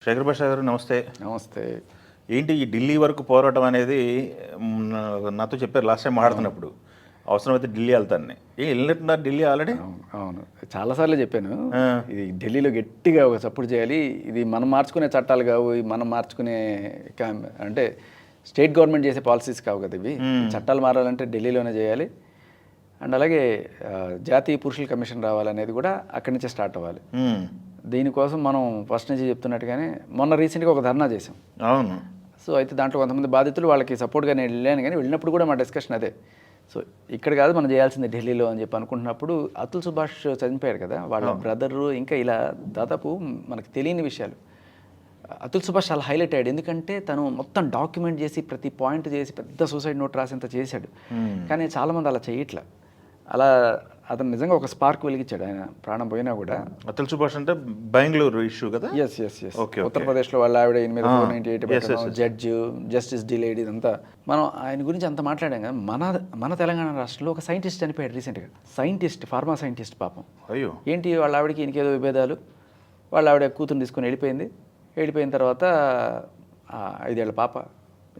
శేఖర్ భాష గారు నమస్తే. నమస్తే. ఏంటి ఈ ఢిల్లీ వరకు పోరాటం అనేది నాతో చెప్పారు లాస్ట్ టైం మాట్లాడుతున్నప్పుడు. అవసరమైతే ఢిల్లీ వెళ్తానని. వెళ్ళినట్టున్నారు ఢిల్లీ ఆల్రెడీ? అవును. చాలాసార్లు చెప్పాను. ఇది ఢిల్లీలో గట్టిగా ఒక సపోర్ట్ చేయాలి. ఇది మనం మార్చుకునే చట్టాలు కావు, మనం మార్చుకునే అంటే స్టేట్ గవర్నమెంట్ చేసే పాలసీస్ కావు కదా ఇవి. చట్టాలు మారాలంటే ఢిల్లీలోనే చేయాలి. అండ్ అలాగే జాతీయ పురుషుల కమిషన్ రావాలనేది కూడా అక్కడి నుంచే స్టార్ట్ అవ్వాలి. దీనికోసం మనం ఫస్ట్ నుంచి చెప్తున్నట్టుగానే మొన్న రీసెంట్గా ఒక ధర్నా చేసాం. అవును. సో అయితే దాంట్లో కొంతమంది బాధితులు వాళ్ళకి సపోర్ట్గా నేను వెళ్ళాను, కానీ వెళ్ళినప్పుడు కూడా మా డిస్కషన్ అదే. సో ఇక్కడ కాదు మనం చేయాల్సింది ఢిల్లీలో అని చెప్పి అనుకుంటున్నప్పుడు అతుల్ సుభాష్ చనిపోయారు కదా, వాళ్ళ బ్రదరు, ఇంకా ఇలా దాదాపు మనకు తెలియని విషయాలు. అతుల్ సుభాష్ చాలా హైలైట్ అయ్యాడు, ఎందుకంటే తను మొత్తం డాక్యుమెంట్ చేసి ప్రతి పాయింట్ చేసి పెద్ద సూసైడ్ నోట్ రాసేంత చేశాడు. కానీ చాలామంది అలా చేయట్లా. అలా అతను నిజంగా ఒక స్పార్క్ వెలిగించాడు, ఆయన ప్రాణం పోయినా కూడా. అతుల్ సుభాష్ అంటే బెంగళూరు ఇష్యూ కదా? ఎస్. ఉత్తరప్రదేశ్లో వాళ్ళ ఆవిడ 898 జస్టిస్ డిలేడ్, ఇదంతా మనం ఆయన గురించి అంత మాట్లాడాం కదా. మన తెలంగాణ రాష్ట్రంలో ఒక సైంటిస్ట్ చనిపోయాడు రీసెంట్గా. ఫార్మా సైంటిస్ట్ పాపం. అయ్యో. ఏంటి వాళ్ళ ఆవిడకి ఇంకేదో విభేదాలు, వాళ్ళ ఆవిడ కూతురు తీసుకొని వెళ్ళిపోయిన తర్వాత 5 ఏళ్ల పాప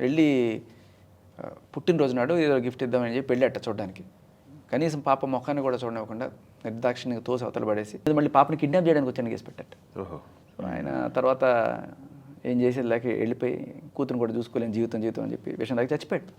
వెళ్ళి పుట్టినరోజు నాడు ఏదో గిఫ్ట్ ఇద్దామని చెప్పి వెళ్ళి అట్ట చూడడానికి. కనీసం పాప ముఖాన్ని కూడా చూడనివ్వకుండా నిర్దాక్షిణ్యంగా తోసి అవతల పడేసి మళ్ళీ పాపని కిడ్నాప్ చేయడానికి వచ్చాను కేసు పెట్టాడు. ఆయన తర్వాత ఏం చేసేది లేక వెళ్ళిపోయి కూతురు కూడా చూసుకోలేని జీవితం అని చెప్పి విషయం దాకా చచ్చిపోయాడు.